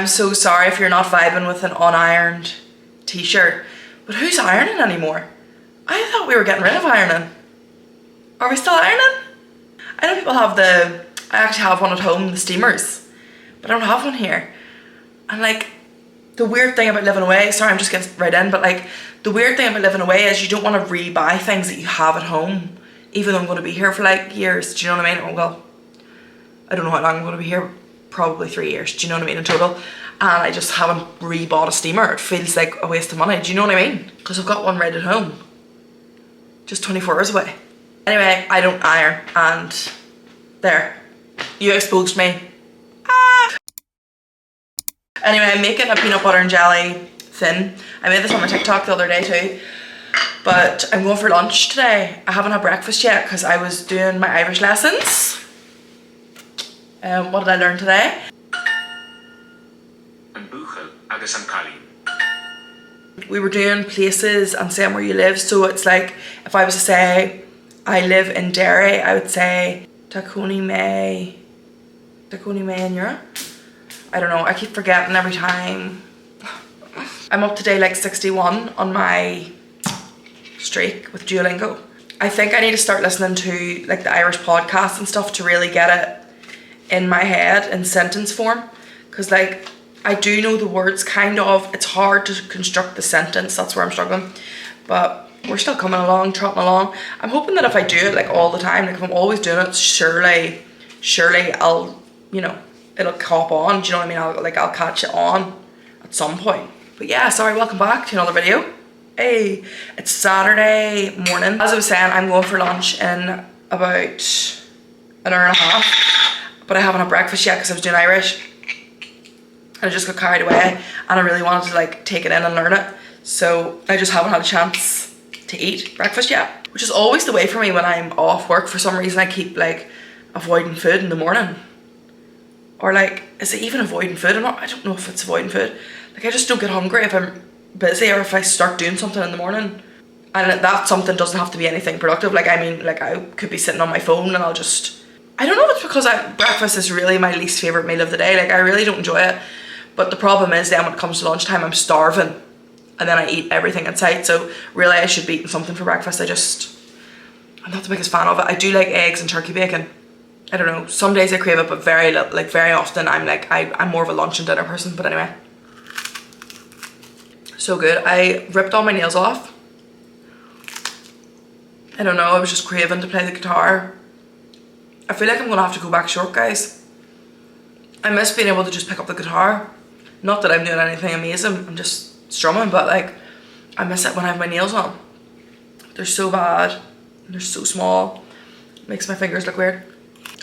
I'm so sorry if you're not vibing with an unironed t-shirt, but who's ironing anymore? I thought we were getting rid of ironing. Are we still ironing? I know people have I actually have one at home, the steamers, but I don't have one here. And like, the weird thing about living away, sorry I'm just getting right in, but like, the weird thing about living away is you don't want to re-buy things that you have at home, even though I'm going to be here for like years, do you know what I mean? Oh, well, I don't know how long I'm going to be here, probably 3 years, do you know what I mean, in total. And I just haven't re-bought a steamer. It feels like a waste of money, do you know what I mean? Because I've got one right at home, just 24 hours away. Anyway, I don't iron, and there, you exposed me. Ah. Anyway, I'm making a peanut butter and jelly thin. I made this on my TikTok the other day too, but I'm going for lunch today. I haven't had breakfast yet because I was doing my Irish lessons. What did I learn today? We were doing places and saying where you live, so it's like, if I was to say I live in Derry, I would say Tacony May in Europe. I don't know, I keep forgetting every time. I'm up to day like 61 on my streak with Duolingo. I think I need to start listening to like the Irish podcasts and stuff to really get it in my head in sentence form, because like I do know the words kind of, it's hard to construct the sentence, that's where I'm struggling, but we're still coming along, trotting along. I'm hoping that if I do it like all the time, like if I'm always doing it, surely I'll, you know, it'll cop on, do you know what I mean? I'll catch it on at some point. But yeah, sorry, welcome back to another video. Hey, it's Saturday morning. As I was saying, I'm going for lunch in about an hour and a half, but I haven't had breakfast yet because I was doing Irish. I just got carried away and I really wanted to like take it in and learn it. So I just haven't had a chance to eat breakfast yet, which is always the way for me when I'm off work. For some reason I keep like avoiding food in the morning. Or like, is it even avoiding food? I don't know if it's avoiding food. Like I just don't get hungry if I'm busy or if I start doing something in the morning. And that something doesn't have to be anything productive. Like I mean, like I could be sitting on my phone and I'll just, I don't know if it's because breakfast is really my least favourite meal of the day. Like I really don't enjoy it. But the problem is then when it comes to lunchtime, I'm starving. And then I eat everything in sight. So really I should be eating something for breakfast. I'm not the biggest fan of it. I do like eggs and turkey bacon. I don't know, some days I crave it, but very often I'm more of a lunch and dinner person. But anyway, so good. I ripped all my nails off. I don't know, I was just craving to play the guitar. I feel like I'm gonna have to go back short, guys. I miss being able to just pick up the guitar. Not that I'm doing anything amazing, I'm just strumming, but like, I miss it when I have my nails on. They're so bad, and they're so small. It makes my fingers look weird.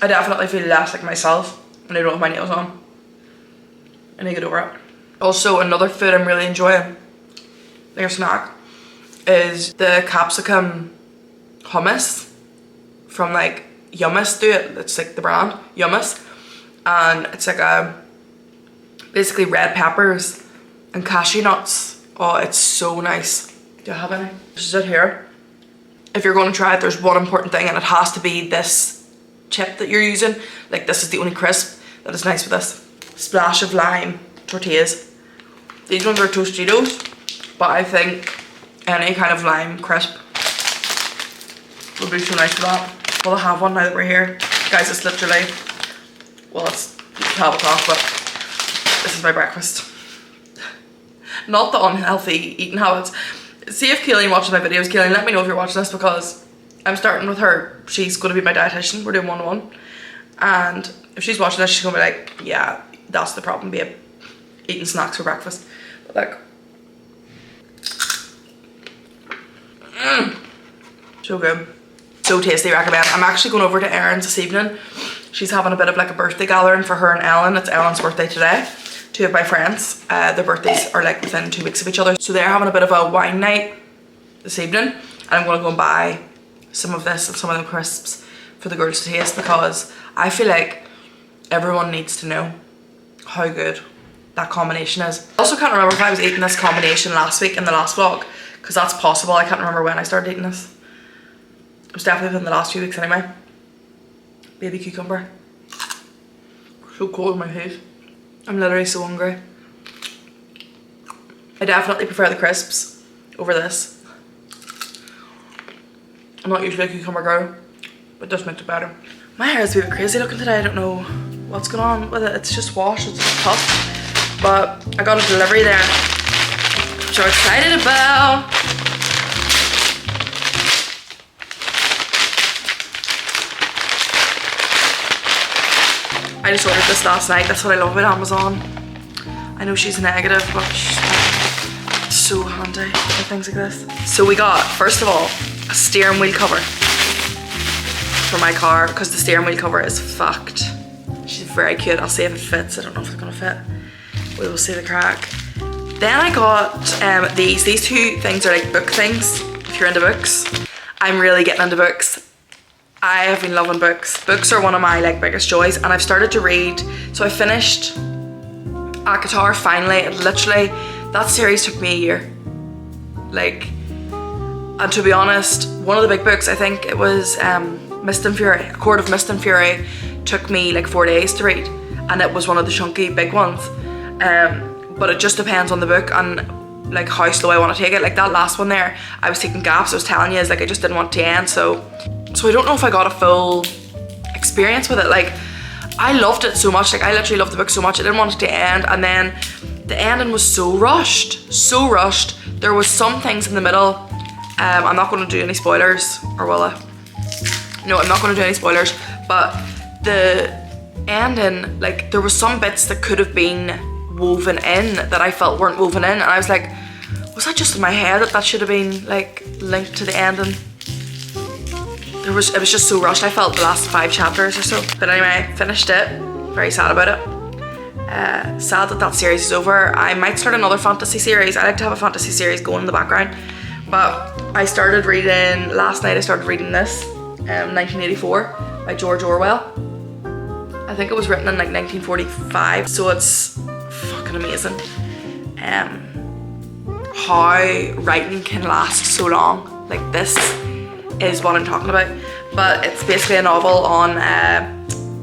I definitely feel less like myself when I don't have my nails on. I need to get over it. Also, another food I'm really enjoying, like a snack, is the capsicum hummus from like Hummus do it. It's like the brand, Hummus. And it's like basically red peppers and cashew nuts. Oh, it's so nice. Do I have any? This is it here. If you're going to try it, there's one important thing, and it has to be this chip that you're using. Like this is the only crisp that is nice with this. Splash of lime tortillas. These ones are Tostitos, but I think any kind of lime crisp would be so nice for that. Well, I have one now that we're here. Guys, it's literally, well, it's 12 o'clock, but this is my breakfast. Not the unhealthy eating habits. See if Keeling watches my videos. Keeling, let me know if you're watching this, because I'm starting with her. She's going to be my dietitian. We're doing one-on-one. And if she's watching this, she's going to be like, yeah, that's the problem, babe. Eating snacks for breakfast. But like, so good. So tasty, recommend. I'm actually going over to Erin's this evening. She's having a bit of like a birthday gathering for her and Ellen. It's Ellen's birthday today. Two of my friends, their birthdays are like within 2 weeks of each other. So they're having a bit of a wine night this evening. And I'm going to go and buy some of this and some of the crisps for the girls to taste, because I feel like everyone needs to know how good that combination is. I also can't remember if I was eating this combination last week in the last vlog, because that's possible. I can't remember when I started eating this. It was definitely within the last few weeks anyway. Baby cucumber. So cold in my face. I'm literally so hungry. I definitely prefer the crisps over this. I'm not usually a cucumber girl, but this makes it better. My hair is a bit crazy looking today. I don't know what's going on with it. It's just washed, it's just tough. But I got a delivery there, which I'm excited about. I just ordered this last night. That's what I love about Amazon. I know she's negative, but it's so handy with things like this. So we got, first of all, a steering wheel cover for my car, because the steering wheel cover is fucked. She's very cute. I'll see if it fits. I don't know if it's gonna fit. We will see the crack. Then I got these two things are like book things, if you're into books. I'm really getting into books. I have been loving books. Books are one of my like biggest joys, and I've started to read. So I finished ACOTAR finally. It literally, that series took me a year. Like, and to be honest, one of the big books, I think it was Mist and Fury, A Court of Mist and Fury, took me like 4 days to read, and it was one of the chunky big ones. But it just depends on the book and like how slow I want to take it. Like that last one there, I was taking gaps. I was telling you, is like I just didn't want to end. So I don't know if I got a full experience with it. Like, I loved it so much. Like, I literally loved the book so much. I didn't want it to end, and then the ending was so rushed. So rushed. There was some things in the middle. I'm not going to do any spoilers, or will I? No, I'm not going to do any spoilers. But the ending, like, there was some bits that could have been woven in that I felt weren't woven in, and I was like, was that just in my head that should have been like linked to the ending? It was just so rushed. I felt the last 5 chapters or so. But anyway, finished it. Very sad about it. Sad that series is over. I might start another fantasy series. I like to have a fantasy series going in the background. But I started reading, last night I started reading this, 1984 by George Orwell. I think it was written in like 1945, so it's fucking amazing. How writing can last so long. Like, this is what I'm talking about. But it's basically a novel on,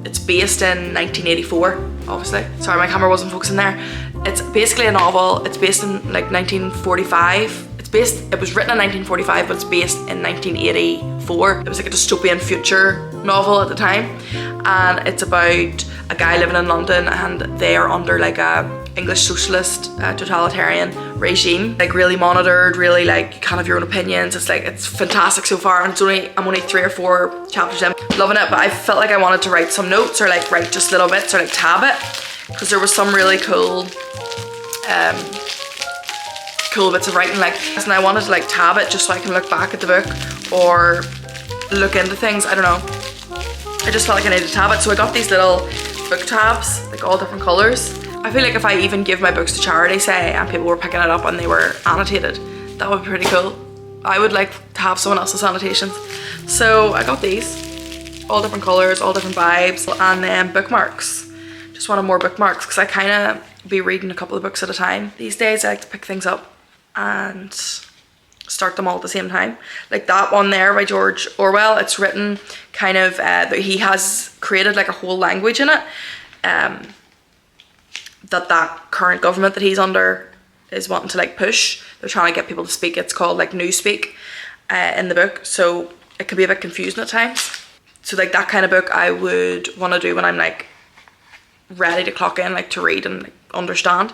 it's based in 1984, obviously. Sorry, my camera wasn't focusing there. It's basically a novel. It's based in like 1945. It was written in 1945, but it's based in 1984. It was like a dystopian future novel at the time. And it's about a guy living in London, and they are under like a English socialist totalitarian regime, like really monitored, really like you can't have your own opinions. It's like, it's fantastic so far, and I'm only 3 or 4 chapters in. Loving it, but I felt like I wanted to write some notes, or like write just little bits, or like tab it, because there was some really cool bits of writing, like, and I wanted to like tab it just so I can look back at the book or look into things. I don't know, I just felt like I needed to tab it, so I got these little book tabs, like all different colours. I feel like if I even give my books to charity, say, and people were picking it up and they were annotated, that would be pretty cool. I would like to have someone else's annotations. So I got these, all different colours, all different vibes, and then bookmarks. Just wanted more bookmarks, because I kind of be reading a couple of books at a time. These days I like to pick things up and start them all at the same time. Like that one there by George Orwell, it's written kind of, he has created like a whole language in it, that current government that he's under is wanting to like push. They're trying to get people to speak. It's called like Newspeak in the book, so it can be a bit confusing at times. So like that kind of book I would want to do when I'm like ready to clock in, like to read and like understand.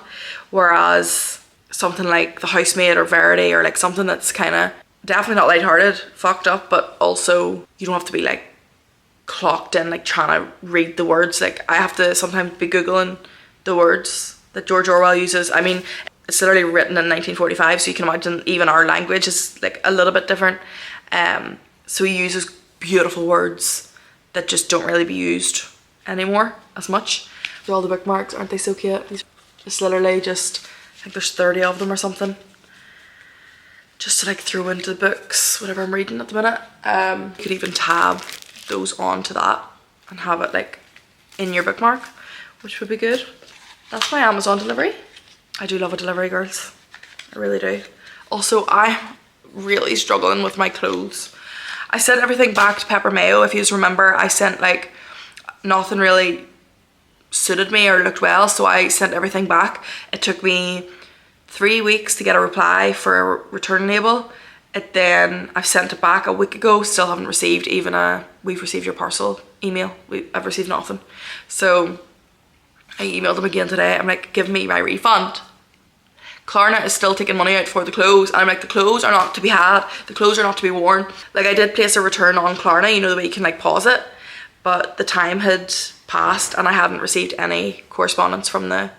Whereas something like The Housemaid or Verity, or like something that's kind of definitely not lighthearted, fucked up, but also you don't have to be like clocked in like trying to read the words. Like I have to sometimes be googling the words that George Orwell uses. I mean, it's literally written in 1945, so you can imagine even our language is like a little bit different. So he uses beautiful words that just don't really be used anymore as much. They're all the bookmarks, aren't they so cute? It's literally just, I think there's 30 of them or something, just to like throw into the books, whatever I'm reading at the minute. You could even tab those onto that and have it like in your bookmark, which would be good. That's my Amazon delivery. I do love a delivery, girls. I really do. Also, I'm really struggling with my clothes. I sent everything back to Pepper Mayo. If you remember, I sent like nothing really suited me or looked well, so I sent everything back. It took me 3 weeks to get a reply for a return label. Then I've sent it back a week ago, still haven't received even a "we've received your parcel" email. I've received nothing. So I emailed them again today. I'm like, give me my refund. Klarna is still taking money out for the clothes, and I'm like, the clothes are not to be had, the clothes are not to be worn. Like, I did place a return on Klarna, you know, the way you can like pause it, but the time had passed and I hadn't received any correspondence from the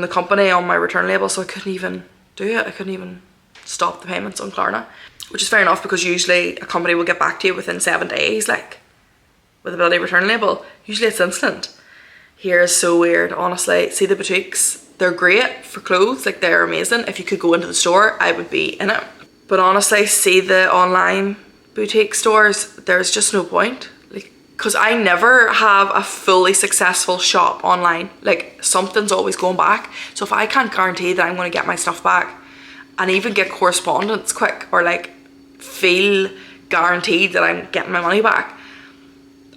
company on my return label, so I couldn't even do it. I couldn't even stop the payments on Klarna, which is fair enough, because usually a company will get back to you within 7 days, like with a bloody return label. Usually it's instant. Here is so weird, honestly. See the boutiques, they're great for clothes, like they're amazing. If you could go into the store, I would be in it. But honestly, see the online boutique stores, there's just no point. Like, because I never have a fully successful shop online. Like, something's always going back. So if I can't guarantee that I'm going to get my stuff back and even get correspondence quick, or like feel guaranteed that I'm getting my money back,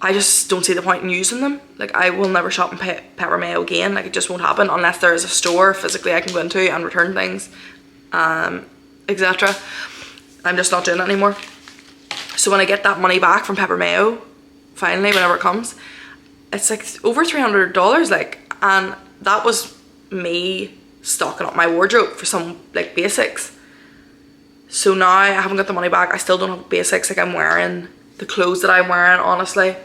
I just don't see the point in using them. Like, I will never shop in Pepper Mayo again. Like, it just won't happen unless there is a store physically I can go into and return things, etc. I'm just not doing that anymore. So when I get that money back from Pepper Mayo, finally, whenever it comes, it's like over $300, like, and that was me stocking up my wardrobe for some like basics. So now I haven't got the money back. I still don't have basics. Like, I'm wearing the clothes that I'm wearing, honestly.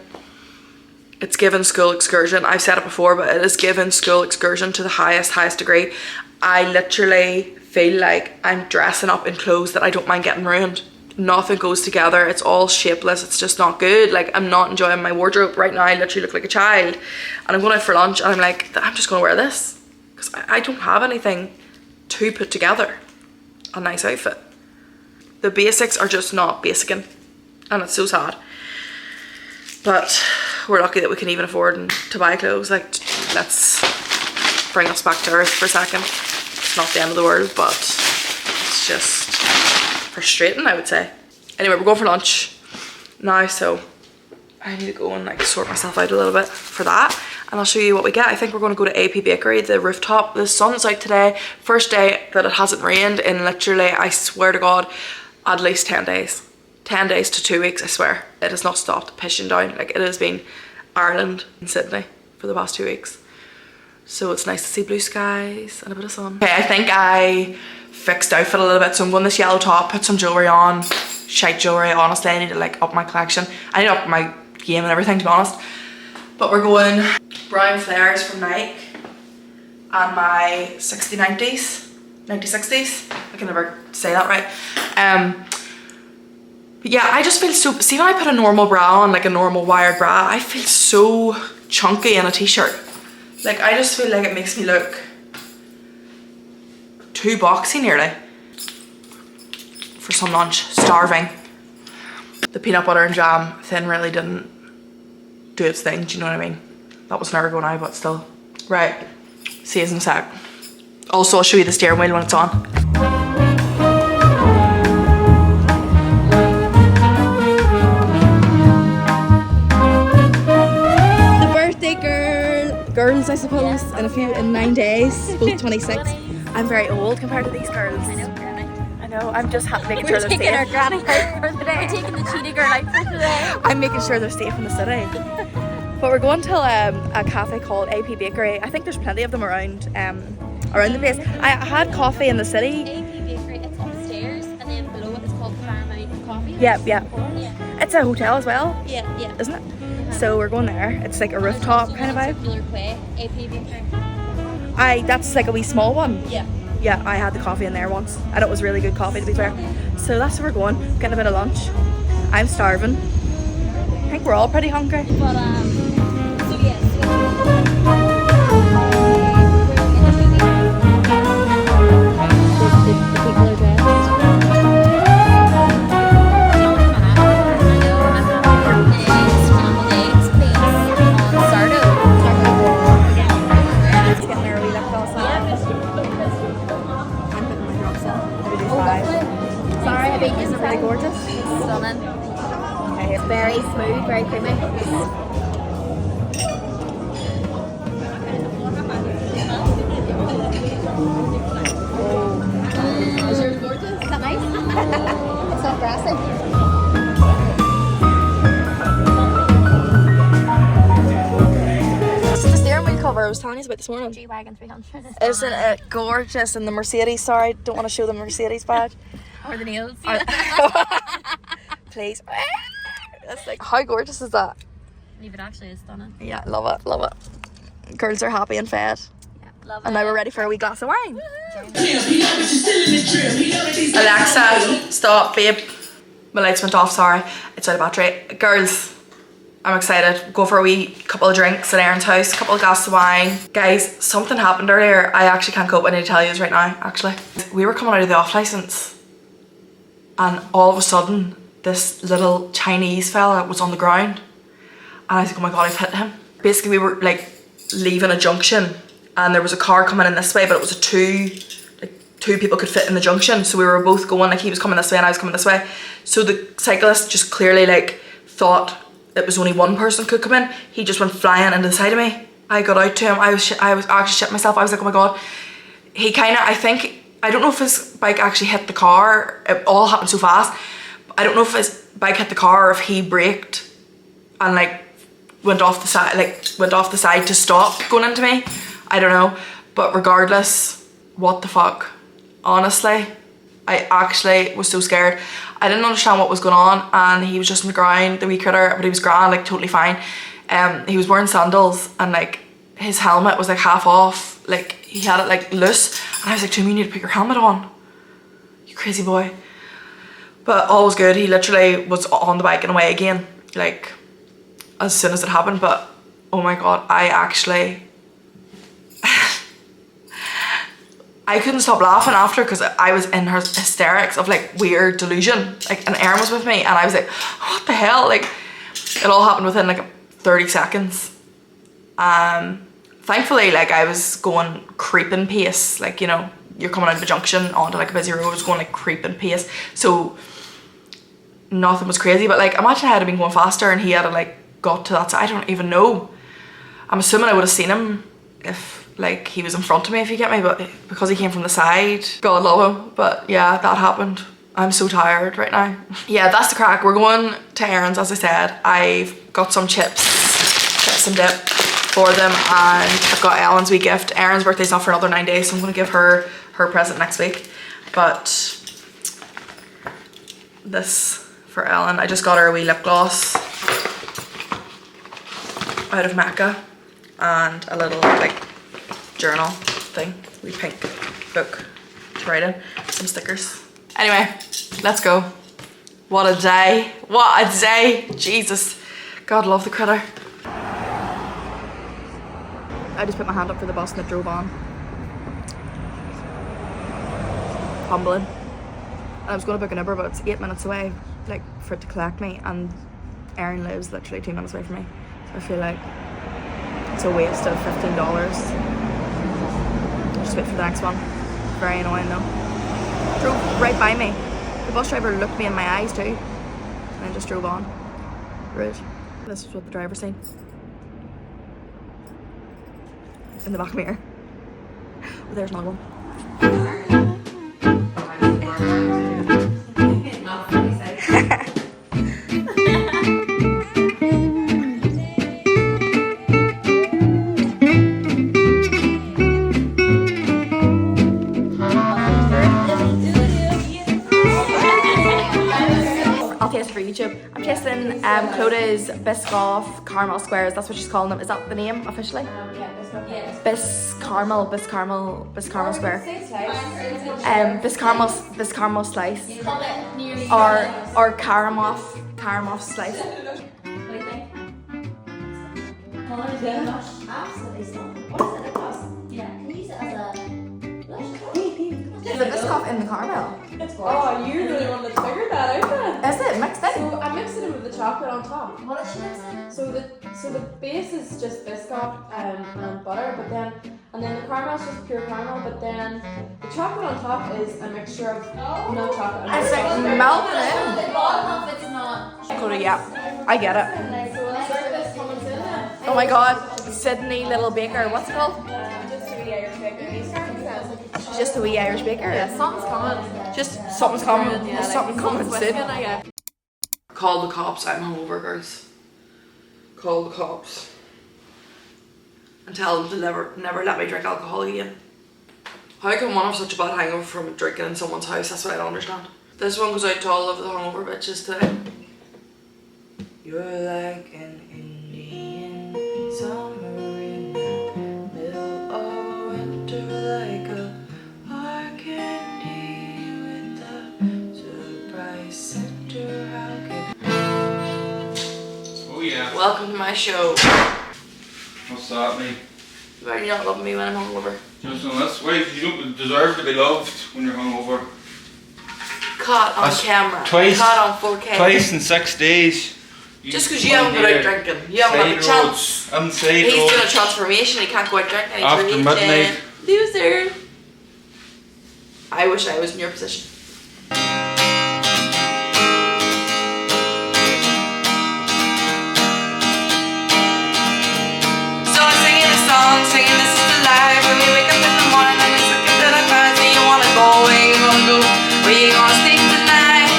It's given school excursion. I've said it before, but it is given school excursion to the highest degree. I literally feel like I'm dressing up in clothes that I don't mind getting ruined. Nothing goes together. It's all shapeless. It's just not good. Like, I'm not enjoying my wardrobe right now. I literally look like a child, and I'm going out for lunch and I'm like, I'm just going to wear this, because I don't have anything to put together a nice outfit. The basics are just not basicing, and it's so sad. But we're lucky that we can even afford to buy clothes. Like, let's bring us back to earth for a second. It's not the end of the world, but it's just frustrating, I would say. Anyway, we're going for lunch now, so I need to go and like sort myself out a little bit for that, and I'll show you what we get. I think we're going to go to AP Bakery, the rooftop. The sun's out today. First day that it hasn't rained in literally, I swear to God, at least 10 days. 10 days to 2 weeks, I swear. It has not stopped pissing down. Like, it has been Ireland and Sydney for the past 2 weeks. So it's nice to see blue skies and a bit of sun. Okay, I think I fixed outfit a little bit, so I'm going this yellow top, put some jewellery on. Shite jewellery, honestly. I need to like up my collection. I need to up my game and everything, to be honest. But we're going brown flares from Nike and my 60-90s, 90-60s. I can never say that right. But yeah, I just feel so, see when I put a normal bra on, like a normal wired bra, I feel so chunky in a t-shirt. Like, I just feel like it makes me look too boxy nearly. For some lunch, starving. The peanut butter and jam thing really didn't do its thing, do you know what I mean? That was never going out, but still. Right, see you in a sec. Also, I'll show you the steering wheel when it's on. Girls, I suppose, in 9 days, both 26. I'm very old compared to these girls. I know, I'm just making sure they're safe. We're taking our granny out for the day. We're taking the cheetah girl out for today. I'm making sure they're safe in the city. But we're going to a cafe called AP Bakery. I think there's plenty of them around the place. I had coffee in the city. AP Bakery, it's upstairs, and then below it is called Paramount Coffee. Yeah. It's a hotel as well. Yeah. Isn't it? So we're going there. It's like a rooftop kind of vibe. AP Bakery. That's like a wee small one. Yeah, I had the coffee in there once, and it was really good coffee, to be fair. So that's where we're going. Getting a bit of lunch. I'm starving. I think we're all pretty hungry. But so yes. Really gorgeous. It's stunning. Okay, it's very smooth, very creamy. about this morning? G-Wagon 300. Isn't it gorgeous? And the Mercedes, sorry, don't want to show the Mercedes badge. Or the nails. Please. That's like, how gorgeous is that? Leave it actually is stunning. Yeah, love it, love it. Girls are happy and fed. Yeah, love it. And now we're ready for a wee glass of wine. Alexa, stop, babe. My lights went off, sorry. It's out of battery. Girls, I'm excited. Go for a wee couple of drinks at Erin's house, a couple of glasses of wine. Guys, something happened earlier. I actually can't cope. I need to tell you this right now, actually. We were coming out of the off license and all of a sudden this little Chinese fella was on the ground and I was like, oh my god, I've hit him. Basically we were like leaving a junction and there was a car coming in this way, but it was a two people could fit in the junction, so we were both going, like he was coming this way and I was coming this way. So the cyclist just clearly like thought it was only one person could come in. He just went flying into the side of me. I got out to him. I was actually shit myself. I was like, oh my god. He kind of, I don't know if his bike actually hit the car. It all happened so fast. I don't know if his bike hit the car or if he braked and like went off the side to stop going into me. I don't know. But regardless, what the fuck? Honestly, I actually was so scared. I didn't understand what was going on and he was just on the ground, the wee critter, but he was grand, like totally fine. He was wearing sandals and like his helmet was like half off, like he had it like loose. And I was like, Jimmy, you need to put your helmet on. You crazy boy. But all was good. He literally was on the bike and away again, like as soon as it happened. But oh my god, I actually I couldn't stop laughing after because I was in her hysterics of like weird delusion. Like, and Erin was with me and I was like, what the hell? Like, it all happened within like 30 seconds. Thankfully, like I was going creeping pace. Like, you know, you're coming out of a junction onto like a busy road, I was going like creeping pace. So nothing was crazy, but like imagine I had been going faster and he had like got to that side. I don't even know. I'm assuming I would have seen him if like he was in front of me, if you get me, but because he came from the side, God love him. But yeah, that happened. I'm so tired right now. Yeah, that's the crack. We're going to Erin's, as I said. I've got some chips and dip for them, and I've got Ellen's wee gift. Erin's birthday's not for another 9 days, so I'm gonna give her her present next week. But this for Ellen, I just got her a wee lip gloss out of Mecca and a little like journal thing, wee pink book to write in, some stickers. Anyway, let's go. What a day, what a day, Jesus. God love the critter. I just put my hand up for the bus and it drove on. Humbling. And I was going to book an Uber, but it's 8 minutes away, like for it to collect me, and Erin lives literally 2 minutes away from me. So I feel like it's a waste of $15. Just wait for the next one. Very annoying though. Drove right by me. The bus driver looked me in my eyes too and then just drove on. Rude. This is what the driver's seen in the back mirror. Oh, there's another one. For YouTube, I'm tasting Clodagh's Biscoff caramel squares. That's what she's calling them. Is that the name officially? Yeah, Biscaramel square. Biscaramel slice. Or caramel slice. What do you think? Absolutely stunning. What is it? A gloss? Yeah. Can you use it as a blush? Is the Biscoff in the caramel? Oh, you really wanted to figure that out then? Is it mixed in? So I'm mixing it with the chocolate on top. What is she mixing? So the base is just Biscoff and butter, but then the caramel is just pure caramel, but then the chocolate on top is a mixture of milk chocolate and It's like melting in. The bottom of it's not. Clodagh, yeah, I get it. so let's start this hummus in then. Oh my god, Sydney Little Baker, what's it called? Just a wee Irish baker. Just a wee Irish baker. Yeah, something's coming. Just something's coming. Yeah, Something coming soon. Call the cops, I'm hungover, girls. Call the cops. and tell them to never let me drink alcohol again. How can one have such a bad hangover from drinking in someone's house? That's what I don't understand. This one goes out to all of the hungover bitches today. You're like an Indian summer in the middle of winter, like a hard candy with a surprise center. How can... Oh yeah. Welcome to my show. What's that mean? You already not love me when I'm hungover. Just on this way, you don't deserve to be loved when you're hungover. Caught on camera. Twice. Caught on 4K. Twice in 6 days. Just because you haven't been out drinking. You haven't had a chance. Inside He's roads. doing a transformation, he can't go out drinking. After midnight. Loser. I wish I was in your position. So I'm singing a song, singing this is the life. When we wake up in the morning and it's looking that I find. Where you wanna go, where you gonna go, where you gonna sleep tonight,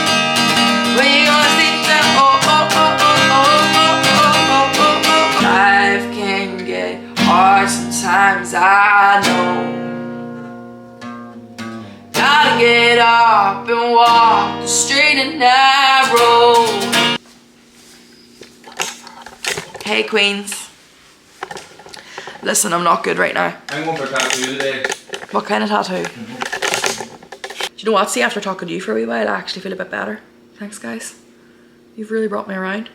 where you gonna sleep tonight. Oh, oh, oh, oh, oh, oh, oh, oh, oh, oh. Life can get hard sometimes, I know. Gotta get up and walk the straight and narrow. Hey queens. Listen, I'm not good right now. I'm going for a tattoo today. What kind of tattoo? Do you know what? See, after talking to you for a wee while, I actually feel a bit better. Thanks, guys. You've really brought me around.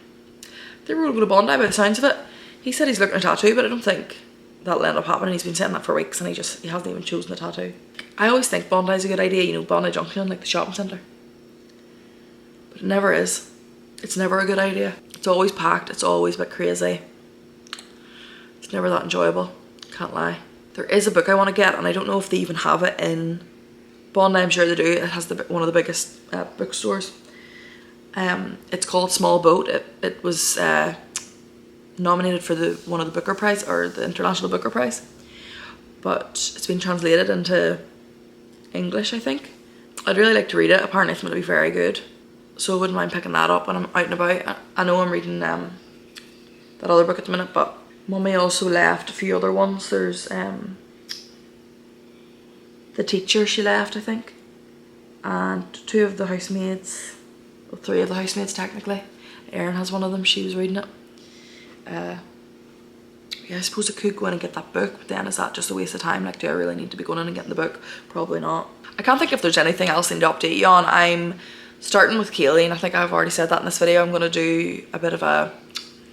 They were all going to Bondi by the sounds of it. He said he's looking at a tattoo, but I don't think that'll end up happening. He's been saying that for weeks and he hasn't even chosen a tattoo. I always think Bondi's a good idea, you know, Bondi Junction, like the shopping centre. But it never is. It's never a good idea. It's always packed, it's always a bit crazy. It's never that enjoyable, can't lie. There is a book I want to get and I don't know if they even have it in Bondi. I'm sure they do. It has one of the biggest bookstores. It's called Small Boat. It was nominated for one of the Booker Prize, or the International Booker Prize, but it's been translated into English, I think. I'd really like to read it. Apparently it's going to be very good, so I wouldn't mind picking that up when I'm out and about. I know I'm reading that other book at the minute, but Mummy also left a few other ones. There's The Teacher, she left, I think, and 2 of the housemaids, well, 3 of the housemaids technically. Erin has one of them, she was reading it. Yeah, I suppose I could go in and get that book, but then is that just a waste of time? Like, do I really need to be going in and getting the book? Probably not. I can't think if there's anything else I need to update you on. I'm starting with Kaylee, and I think I've already said that in this video. I'm going to do a bit of a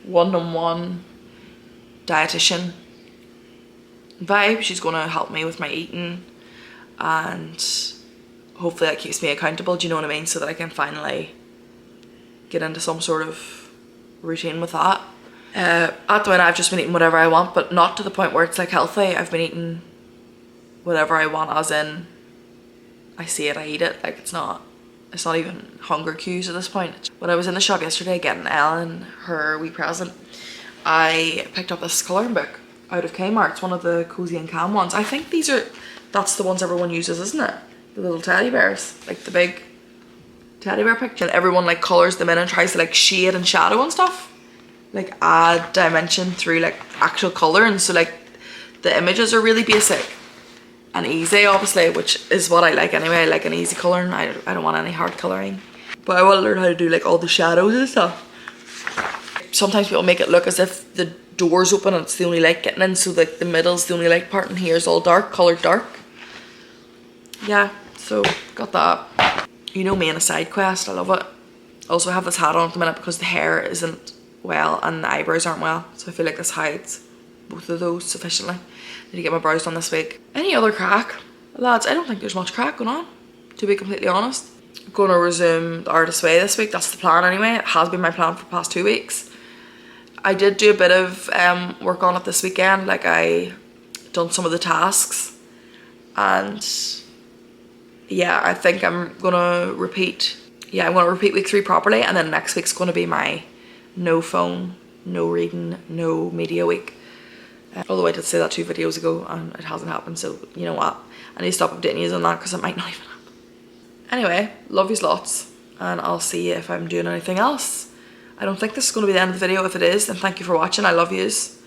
one-on-one dietitian vibe. She's going to help me with my eating, and hopefully that keeps me accountable, do you know what I mean? So that I can finally get into some sort of routine with that. At the moment I've just been eating whatever I want, but not to the point where it's like healthy. I've been eating whatever I want, as in I see it, I eat it. Like it's not even hunger cues at this point. When I was in the shop yesterday getting Ellen her wee present, I picked up this colouring book out of Kmart. It's one of the Cozy and Calm ones. I think that's the ones everyone uses, isn't it? The little teddy bears, like the big teddy bear picture. And everyone like colours them in and tries to like shade and shadow and stuff. Like add dimension through like actual colour, and so like the images are really basic and easy, obviously, which is what I like anyway. I like an easy colouring. I don't want any hard colouring, but I want to learn how to do like all the shadows and stuff. Sometimes people make it look as if the door's open and it's the only light getting in, so like the middle's the only light part and here is all dark, coloured dark. Yeah, so got that. You know me in a side quest, I love it. Also I have this hat on at the minute because the hair isn't well and the eyebrows aren't well, so I feel like this hides both of those sufficiently. Need to get my brows done this week. Any other crack? Lads, I don't think there's much crack going on, to be completely honest. I'm going to resume the Artist's Way this week. That's the plan anyway. It has been my plan for the past 2 weeks. I did do a bit of work on it this weekend. Like I done some of the tasks, and yeah, I think I'm gonna repeat. Yeah, I'm gonna repeat week 3 properly, and then next week's gonna be my no phone, no reading, no media week. Although I did say that 2 videos ago and it hasn't happened, so you know what, I need to stop updating you on that because it might not even happen. Anyway, love yous lots, and I'll see you if I'm doing anything else. I don't think this is going to be the end of the video. If it is, then thank you for watching. I love yous.